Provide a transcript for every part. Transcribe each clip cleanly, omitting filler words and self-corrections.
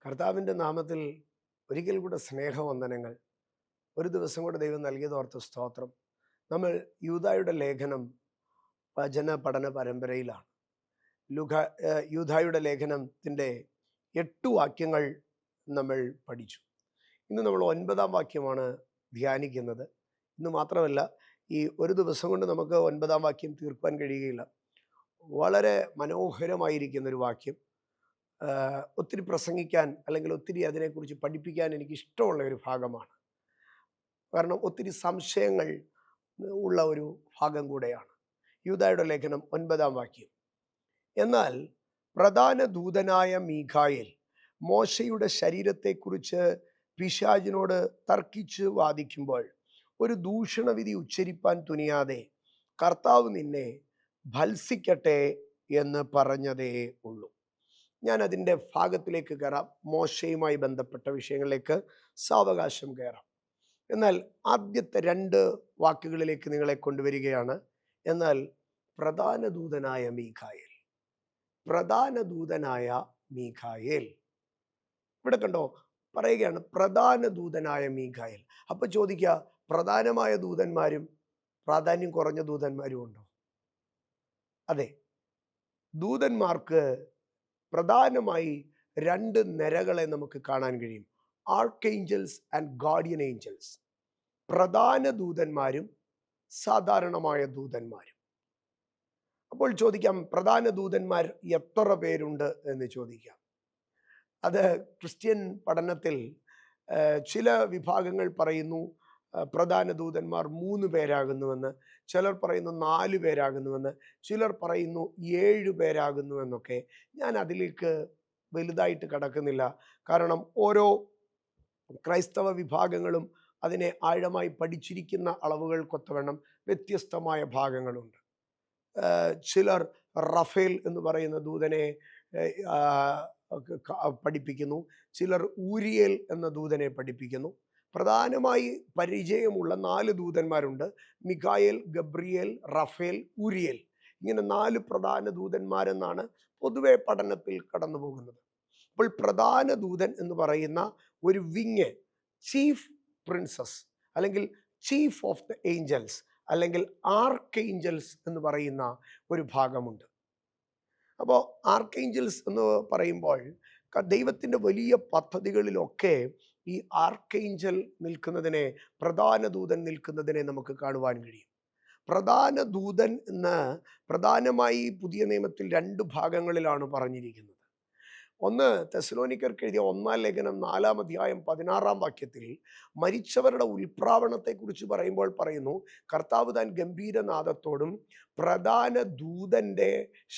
കർത്താവിൻ്റെ നാമത്തിൽ ഒരിക്കൽ കൂടെ സ്നേഹവന്ദനങ്ങൾ. ഒരു ദിവസം കൂടെ ദൈവം നൽകിയതോർത്ത് സ്തോത്രം. നമ്മൾ യൂദായുടെ ലേഖനം വചന പഠന പരമ്പരയിലാണ്. യൂദായുടെ ലേഖനത്തിൻ്റെ 8 വാക്യങ്ങൾ നമ്മൾ പഠിച്ചു. ഇന്ന് നമ്മൾ 9-ാം വാക്യമാണ് ധ്യാനിക്കുന്നത്. ഇന്ന് മാത്രമല്ല, ഈ ഒരു ദിവസം കൊണ്ട് നമുക്ക് 9-ാം വാക്യം തീർക്കാൻ കഴിയുകയില്ല. വളരെ മനോഹരമായിരിക്കുന്നൊരു വാക്യം. ഒത്തിരി പ്രസംഗിക്കാൻ അല്ലെങ്കിൽ ഒത്തിരി അതിനെക്കുറിച്ച് പഠിപ്പിക്കാൻ എനിക്ക് ഇഷ്ടമുള്ള ഒരു ഭാഗമാണ്. കാരണം ഒത്തിരി സംശയങ്ങൾ ഉള്ള ഒരു ഭാഗം കൂടെയാണ്. യൂദായുടെ ലേഖനം 9-ാം വാക്യം. എന്നാൽ പ്രധാന ദൂതനായ മീഖായേൽ മോശയുടെ ശരീരത്തെക്കുറിച്ച് പിശാചിനോട് തർക്കിച്ച് വാദിക്കുമ്പോൾ ഒരു ദൂഷണവിധി ഉച്ചരിപ്പാൻ തുനിയാതെ കർത്താവ് നിന്നെ ഭത്സിക്കട്ടെ എന്ന് പറഞ്ഞതേ ഉള്ളൂ. ഞാൻ അതിൻ്റെ ഭാഗത്തിലേക്ക് കയറാം. മോശയുമായി ബന്ധപ്പെട്ട വിഷയങ്ങളിലേക്ക് സാവകാശം കയറാം. എന്നാൽ ആദ്യത്തെ 2 വാക്കുകളിലേക്ക് നിങ്ങളെ കൊണ്ടുവരികയാണ്. എന്നാൽ പ്രധാന ദൂതനായ മീഖായേൽ, പ്രധാന ദൂതനായ മീഖായേൽ. ഇവിടെ കണ്ടോ, പറയുകയാണ് പ്രധാന ദൂതനായ മീഖായേൽ. അപ്പൊ ചോദിക്കുക, പ്രധാനമായ ദൂതന്മാരും പ്രാധാന്യം കുറഞ്ഞ ദൂതന്മാരും ഉണ്ടോ? അതെ, ദൂതന്മാർക്ക് പ്രധാനമായി 2 നിരകളെ നമുക്ക് കാണാൻ കഴിയും: ആർക്ക് ഏഞ്ചൽസ് ആൻഡ് ഗാർഡിയൻ ഏഞ്ചൽസ്. പ്രധാന ദൂതന്മാരും സാധാരണമായ ദൂതന്മാരും. അപ്പോൾ ചോദിക്കാം, പ്രധാന ദൂതന്മാർ എത്ര പേരുണ്ട് എന്ന് ചോദിക്കാം. അത് ക്രിസ്ത്യൻ പഠനത്തിൽ ചില വിഭാഗങ്ങൾ പറയുന്നു പ്രധാന ദൂതന്മാർ 3 പേരാകുന്നുവെന്ന്, ചിലർ പറയുന്നു 4 പേരാകുന്നുവെന്ന്, ചിലർ പറയുന്നു 7 പേരാകുന്നുവെന്നൊക്കെ. ഞാൻ അതിലേക്ക് വലുതായിട്ട് കടക്കുന്നില്ല. കാരണം ഓരോ ക്രൈസ്തവ വിഭാഗങ്ങളും അതിനെ ആഴമായി പഠിച്ചിരിക്കുന്ന അളവുകൾക്കൊത്തവണ്ണം വ്യത്യസ്തമായ ഭാഗങ്ങളുണ്ട്. ചിലർ റഫേൽ എന്ന് പറയുന്ന ദൂതനെ പഠിപ്പിക്കുന്നു, ചിലർ ഊരിയേൽ എന്ന ദൂതനെ പഠിപ്പിക്കുന്നു. പ്രധാനമായി പരിചയമുള്ള 4 ദൂതന്മാരുണ്ട്: മിഖായേൽ, ഗബ്രിയേൽ, റഫേൽ, ഊരിയേൽ. ഇങ്ങനെ 4 പ്രധാന ദൂതന്മാരെന്നാണ് പൊതുവെ പഠനത്തിൽ കടന്നു പോകുന്നത്. അപ്പോൾ പ്രധാന ദൂതൻ എന്ന് പറയുന്ന ഒരു വിങ്, ചീഫ് പ്രിൻസസ് അല്ലെങ്കിൽ ചീഫ് ഓഫ് ദ ഏഞ്ചൽസ് അല്ലെങ്കിൽ ആർക്ക് ഏഞ്ചൽസ് എന്ന് പറയുന്ന ഒരു ഭാഗമുണ്ട്. അപ്പോൾ ആർക്ക് ഏഞ്ചൽസ് എന്ന് പറയുമ്പോൾ ദൈവത്തിൻ്റെ വലിയ പദ്ധതികളിലൊക്കെ ഈ ആർക്ക് ഏഞ്ചൽ നിൽക്കുന്നതിനെ, പ്രധാന ദൂതൻ നിൽക്കുന്നതിനെ നമുക്ക് കാണുവാൻ കഴിയും. പ്രധാന ദൂതൻ എന്ന് പ്രധാനമായി പുതിയ നിയമത്തിൽ 2 ഭാഗങ്ങളിലാണ് പറഞ്ഞിരിക്കുന്നത്. ഒന്ന്, തെസ്സലോനിക്കർക്ക് എഴുതിയ 1-ാം ലേഖനം 4-ാം അധ്യായം 16-ാം വാക്യത്തിൽ മരിച്ചവരുടെ ഉൽപ്രാവണത്തെക്കുറിച്ച് പറയുമ്പോൾ പറയുന്നു, കർത്താവ് താൻ ഗംഭീരനാദത്തോടും പ്രധാന ദൂതൻ്റെ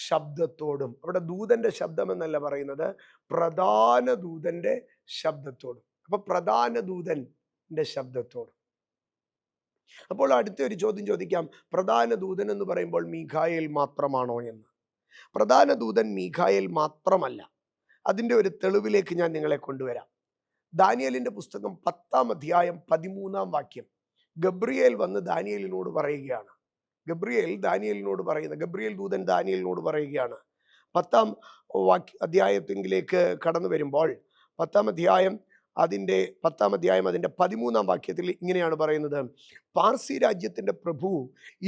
ശബ്ദത്തോടും. അവിടെ ദൂതൻ്റെ ശബ്ദം എന്നല്ല പറയുന്നത്, പ്രധാന ദൂതൻ്റെ ശബ്ദത്തോടും. അപ്പൊ പ്രധാന ദൂതൻ്റെ ശബ്ദത്തോടും. അപ്പോൾ അടുത്ത ഒരു ചോദ്യം ചോദിക്കാം, പ്രധാന ദൂതൻ എന്ന് പറയുമ്പോൾ മീഖായേൽ മാത്രമാണോ എന്ന്. പ്രധാന ദൂതൻ മീഖായേൽ മാത്രമല്ല. അതിൻ്റെ ഒരു തെളിവിലേക്ക് ഞാൻ നിങ്ങളെ കൊണ്ടുവരാം. ദാനിയേലിൻ്റെ പുസ്തകം 10-ാം അധ്യായം 13-ാം വാക്യം. ഗബ്രിയേൽ വന്ന് ദാനിയേലിനോട് പറയുകയാണ്. ഗബ്രിയേൽ ദൂതൻ ദാനിയേലിനോട് പറയുകയാണ്. 10-ാം അധ്യായത്തിലേക്ക് കടന്നു വരുമ്പോൾ 10-ാം അധ്യായം അതിൻ്റെ 13-ാം വാക്യത്തിൽ ഇങ്ങനെയാണ് പറയുന്നത്: പാർസി രാജ്യത്തിൻ്റെ പ്രഭു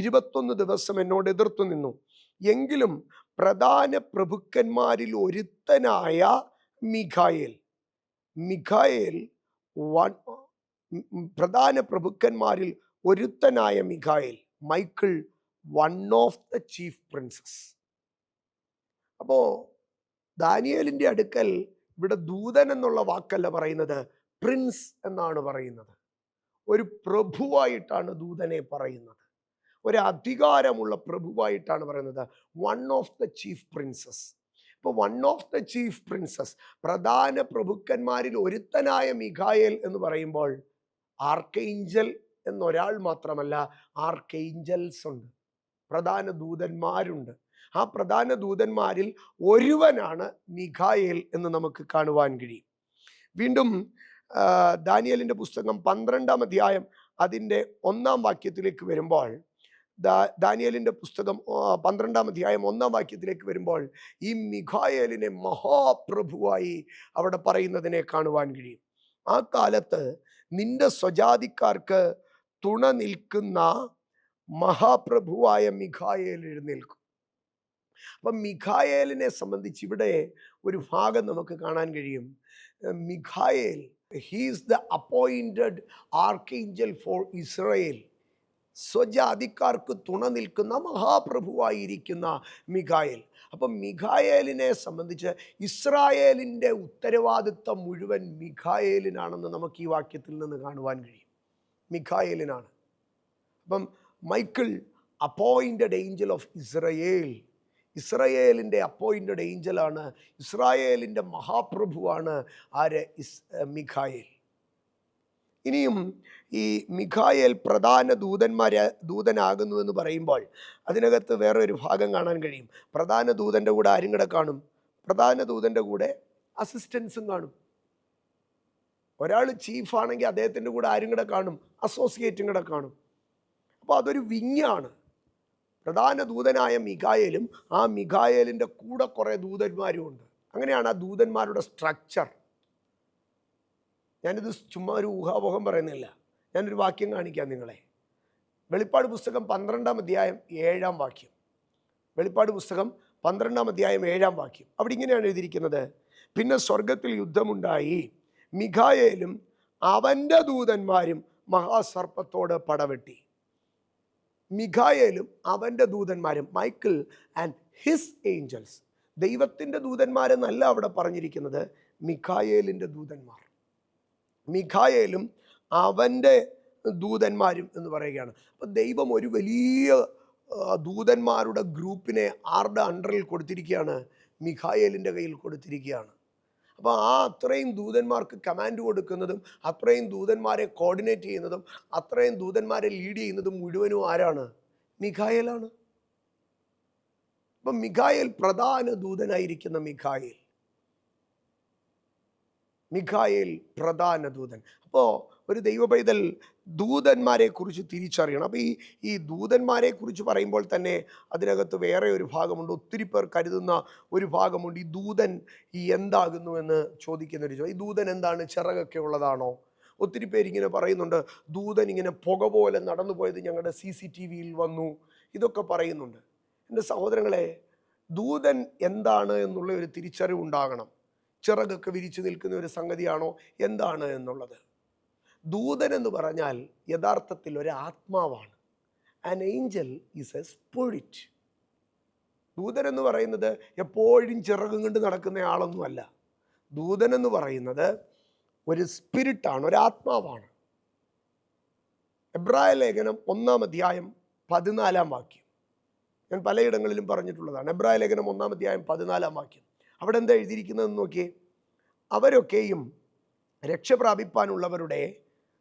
21 ദിവസം എന്നോട് എതിർത്തു നിന്നു. എങ്കിലും പ്രധാന പ്രഭുക്കന്മാരിൽ ഒരുത്തനായ പ്രധാന പ്രഭുക്കന്മാരിൽ ഒരുത്തനായ മിഖായേൽ, Michael, one of the chief princes. അപ്പോ ദാനിയേലിൻ്റെ അടുക്കൽ ഇവിടെ ദൂതൻ എന്നുള്ള വാക്കല്ല പറയുന്നത്, പ്രിൻസ് എന്നാണ് പറയുന്നത്. ഒരു പ്രഭുവായിട്ടാണ് ദൂതനെ പറയുന്നത്, ഒരു അധികാരമുള്ള പ്രഭുവായിട്ടാണ് പറയുന്നത്. One of the chief princes. ഇപ്പോൾ one of the chief princes, പ്രധാന പ്രഭുക്കന്മാരിൽ ഒരുത്തനായ മിഖായേൽ എന്ന് പറയുമ്പോൾ ആർക്കേഞ്ചൽ എന്നൊരാൾ മാത്രമല്ല, ആർക്കേഞ്ചൽസ് ഉണ്ട്, പ്രധാന ദൂതന്മാരുണ്ട്. ആ പ്രധാന ദൂതന്മാരിൽ ഒരുവനാണ് മിഖായേൽ എന്ന് നമുക്ക് കാണുവാൻ കഴിയും. വീണ്ടും ദാനിയേലിൻ്റെ പുസ്തകം 12-ാം അധ്യായം അതിൻ്റെ 1-ാം വാക്യത്തിലേക്ക് വരുമ്പോൾ ദാനിയേലിൻ്റെ പുസ്തകം 12-ാം അധ്യായം 1-ാം വാക്യത്തിലേക്ക് വരുമ്പോൾ ഈ മിഖായേലിനെ മഹാപ്രഭുവായി അവിടെ പറയുന്നതിനെ കാണുവാൻ കഴിയും. ആ കാലത്ത് നിന്റെ സ്വജാതിക്കാർക്ക് തുണ നിൽക്കുന്ന മഹാപ്രഭുവായ മിഖായേൽ എഴുന്നേൽക്കും. അപ്പം മിഖായേലിനെ സംബന്ധിച്ച് ഇവിടെ ഒരു ഭാഗം നമുക്ക് കാണാൻ കഴിയും. മിഖായേൽ, he's the appointed archangel for Israel. സ്വജാതിക്കാർക്ക് തുണ നിൽക്കുന്ന മഹാപ്രഭുവായിരിക്കുന്ന മിഖായേൽ. അപ്പം മിഖായേലിനെ സംബന്ധിച്ച് ഇസ്രായേലിൻ്റെ ഉത്തരവാദിത്വം മുഴുവൻ മിഖായേലിനാണെന്ന് നമുക്ക് ഈ വാക്യത്തിൽ നിന്ന് കാണുവാൻ കഴിയും. മിഖായേലിനാണ്. അപ്പം Michael appointed Angel of Israel, ഇസ്രായേലിൻ്റെ അപ്പോയിന്റഡ് ഏഞ്ചലാണ്, ഇസ്രായേലിൻ്റെ മഹാപ്രഭുവാണ് ആര്? മിഖായേൽ. ഇനിയും ഈ മിഖായേൽ പ്രധാന ദൂതനാകുന്നു എന്ന് പറയുമ്പോൾ അതിനകത്ത് വേറെ ഒരു ഭാഗം കാണാൻ കഴിയും. പ്രധാന ദൂതൻ്റെ കൂടെ ആരും കൂടെ കാണും? പ്രധാന ദൂതൻ്റെ കൂടെ അസിസ്റ്റൻസും കാണും. ഒരാൾ ചീഫാണെങ്കിൽ അദ്ദേഹത്തിൻ്റെ കൂടെ ആരും കൂടെ കാണും? അസോസിയേറ്റും കൂടെ കാണും. അപ്പോൾ അതൊരു വിങ്ങാണ്. പ്രധാന ദൂതനായ മിഖായേലും ആ മിഖായേലിൻ്റെ കൂടെ കുറേ ദൂതന്മാരും ഉണ്ട്. അങ്ങനെയാണ് ആ ദൂതന്മാരുടെ സ്ട്രക്ചർ. ഞാനിത് ചുമ്മാ ഒരു ഊഹാപോഹം പറയുന്നില്ല. ഞാനൊരു വാക്യം കാണിക്കാം നിങ്ങളെ. വെളിപ്പാട് പുസ്തകം 12-ാം അധ്യായം 7-ാം വാക്യം. വെളിപ്പാട് പുസ്തകം 12-ാം അധ്യായം 7-ാം വാക്യം. അവിടെ ഇങ്ങനെയാണ് എഴുതിയിരിക്കുന്നത്: പിന്നെ സ്വർഗത്തിൽ യുദ്ധമുണ്ടായി, മിഖായേലും അവൻ്റെ ദൂതന്മാരും മഹാസർപ്പത്തോട് പടവെട്ടി. മിഖായേലും അവൻ്റെ ദൂതന്മാരും, മൈക്കിൾ ആൻഡ് ഹിസ് ഏഞ്ചൽസ്. ദൈവത്തിൻ്റെ ദൂതന്മാരെന്നല്ല അവിടെ പറഞ്ഞിരിക്കുന്നത്, മിഖായേലിൻ്റെ ദൂതന്മാർ. മിഖായേലും അവൻ്റെ ദൂതന്മാരും എന്ന് പറയുകയാണ്. അപ്പം ദൈവം ഒരു വലിയ ദൂതന്മാരുടെ ഗ്രൂപ്പിനെ ആരുടെ അണ്ടറിൽ കൊടുത്തിരിക്കുകയാണ്? മിഖായേലിൻ്റെ കയ്യിൽ കൊടുത്തിരിക്കുകയാണ്. അപ്പോൾ ആ അത്രയും ദൂതന്മാർക്ക് കമാൻഡ് കൊടുക്കുന്നതും അത്രയും ദൂതന്മാരെ കോർഡിനേറ്റ് ചെയ്യുന്നതും അത്രയും ദൂതന്മാരെ ലീഡ് ചെയ്യുന്നതും മുഴുവനും ആരാണ്? മിഖായേലാണ്. അപ്പം മിഖായേൽ പ്രധാന ദൂതനായിരിക്കുന്ന മിഖായേൽ പ്രധാന ദൂതൻ. അപ്പോൾ ഒരു ദൈവ പൈതൽ ദൂതന്മാരെ കുറിച്ച് തിരിച്ചറിയണം. അപ്പോൾ ഈ ദൂതന്മാരെ കുറിച്ച് പറയുമ്പോൾ തന്നെ അതിനകത്ത് വേറെ ഒരു ഭാഗമുണ്ട്. ഒത്തിരി പേർ കരുതുന്ന ഒരു ഭാഗമുണ്ട്. ഈ ദൂതൻ എന്താകുന്നു എന്ന് ചോദിക്കുന്നൊരു ചോദ്യം. ഈ ദൂതൻ എന്താണ്? ചിറകൊക്കെ ഉള്ളതാണോ? ഒത്തിരി പേരിങ്ങനെ പറയുന്നുണ്ട്, ദൂതൻ ഇങ്ങനെ പുക പോലെ നടന്നു പോയത് ഞങ്ങളുടെ CCTV-യിൽ വന്നു, ഇതൊക്കെ പറയുന്നുണ്ട്. എൻ്റെ സഹോദരങ്ങളെ, ദൂതൻ എന്താണ് എന്നുള്ള ഒരു തിരിച്ചറിവുണ്ടാകണം. ചിറകൊക്കെ വിരിച്ചു നിൽക്കുന്ന ഒരു സംഗതിയാണോ എന്താണ് എന്നുള്ളത്. ദൂതൻ എന്ന് പറഞ്ഞാൽ യഥാർത്ഥത്തിൽ ഒരു ആത്മാവാണ്. An Angel is A spirit. ദൂതൻ എന്ന് പറയുന്നത് എപ്പോഴും ചിറകും കൊണ്ട് നടക്കുന്ന ആളൊന്നുമല്ല. ദൂതൻ എന്ന് പറയുന്നത് ഒരു സ്പിരിറ്റാണ്, ഒരു ആത്മാവാണ്. എബ്രായ ലേഖനം 1-ാം അധ്യായം 14-ാം വാക്യം ഞാൻ പലയിടങ്ങളിലും പറഞ്ഞിട്ടുള്ളതാണ്. എബ്രായ ലേഖനം 1-ാം അധ്യായം 14-ാം വാക്യം. അവിടെ എന്താ എഴുതിയിരിക്കുന്നതെന്ന് നോക്കിയേ. അവരൊക്കെയും രക്ഷ പ്രാപിപ്പാനുള്ളവരുടെ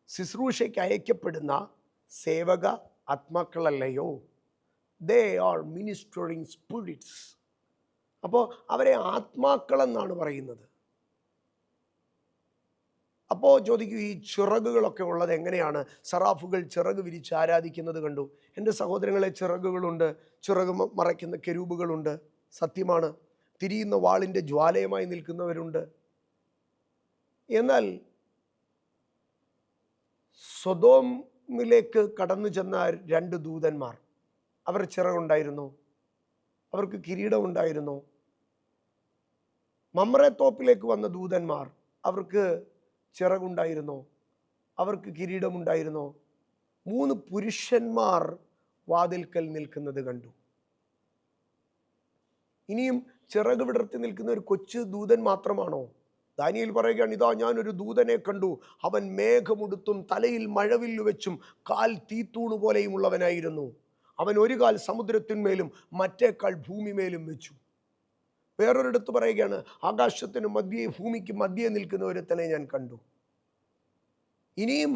ശുശ്രൂഷയ്ക്ക് അയക്കപ്പെടുന്ന സേവക ആത്മാക്കളല്ലയോ? They are ministering spirits. അപ്പോൾ അവരെ ആത്മാക്കളെന്നാണ് പറയുന്നത്. അപ്പോൾ ചോദിക്കൂ, ഈ ചിറകുകളൊക്കെ ഉള്ളത് എങ്ങനെയാണ്? സറാഫുകൾ ചിറക് വിരിച്ച് ആരാധിക്കുന്നത് കണ്ടു. എൻ്റെ സഹോദരങ്ങളെ, ചിറകുകളുണ്ട്, ചിറക് മറയ്ക്കുന്ന കെരൂബുകളുണ്ട്, സത്യമാണ്. തിരിയുന്ന വാളിൻ്റെ ജ്വാലയമായി നിൽക്കുന്നവരുണ്ട്. എന്നാൽ സൊദോമിലേക്ക് കടന്നു ചെന്ന 2 ദൂതന്മാർ, അവർ ചിറകുണ്ടായിരുന്നു? അവർക്ക് കിരീടമുണ്ടായിരുന്നു? മമ്രേ തോപ്പിലേക്ക് വന്ന ദൂതന്മാർ, അവർക്ക് ചിറകുണ്ടായിരുന്നോ? അവർക്ക് കിരീടമുണ്ടായിരുന്നോ? 3 പുരുഷന്മാർ വാതിൽക്കൽ നിൽക്കുന്നത് കണ്ടു. ഇനിയും ചിറക് വിടർത്തി നിൽക്കുന്ന ഒരു കൊച്ചു ദൂതൻ മാത്രമാണോ? ദാനിയേൽ പറയുകയാണ്, ഇതാ ഞാനൊരു ദൂതനെ കണ്ടു, അവൻ മേഘമുടുത്തും തലയിൽ മഴവില്ലു വെച്ചും കാൽ തീത്തൂണു പോലെയും ഉള്ളവനായിരുന്നു. അവൻ ഒരു കാൽ സമുദ്രത്തിന്മേലും മറ്റേ കാൽ ഭൂമിമേലും വെച്ചു. വേറൊരിടത്ത് പറയുകയാണ്, ആകാശത്തിന് മധ്യേ ഭൂമിക്ക് മധ്യേ നിൽക്കുന്ന ഒരുത്തനെ ഞാൻ കണ്ടു. ഇനിയും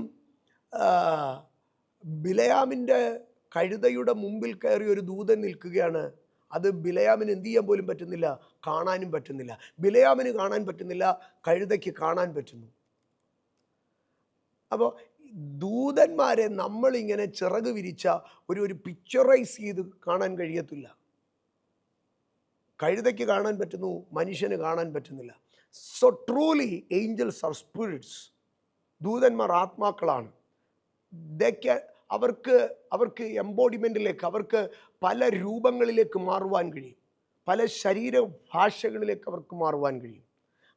ബിലയാമിൻ്റെ കഴുതയുടെ മുമ്പിൽ കയറി ഒരു ദൂതൻ നിൽക്കുകയാണ്. അത് ബിലയാമിന് എന്ത് ചെയ്യാൻ പോലും പറ്റുന്നില്ല, കാണാനും പറ്റുന്നില്ല. ബിലയാമിന് കാണാൻ പറ്റുന്നില്ല, കഴുതയ്ക്ക് കാണാൻ പറ്റുന്നു. അപ്പോൾ ദൂതന്മാരെ നമ്മളിങ്ങനെ ചിറക് വിരിച്ച ഒരു പിക്ചറൈസ് ചെയ്ത് കാണാൻ കഴിയത്തില്ല. കഴുതയ്ക്ക് കാണാൻ പറ്റുന്നു, മനുഷ്യന് കാണാൻ പറ്റുന്നില്ല. So truly angels are spirits. ദൂതന്മാർ ആത്മാക്കളാണ്. അവർക്ക് എംബോഡിമെൻറ്റിലേക്ക്, അവർക്ക് പല രൂപങ്ങളിലേക്ക് മാറുവാൻ കഴിയും, പല ശരീരഭാഷകളിലേക്ക് അവർക്ക് മാറുവാൻ കഴിയും.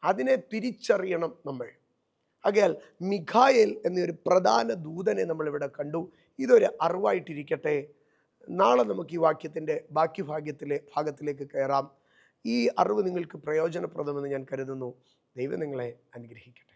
അതിനെ തിരിച്ചറിയണം നമ്മൾ. ആകയാൽ മിഖായേൽ എന്നൊരു പ്രധാന ദൂതനെ നമ്മളിവിടെ കണ്ടു. ഇതൊരു അറിവായിട്ടിരിക്കട്ടെ. നാളെ നമുക്ക് ഈ വാക്യത്തിൻ്റെ ബാക്കി ഭാഗത്തിലേക്ക് കയറാം. ഈ അറിവ് നിങ്ങൾക്ക് പ്രയോജനപ്രദമെന്ന് ഞാൻ കരുതുന്നു. ദൈവം നിങ്ങളെ അനുഗ്രഹിക്കട്ടെ.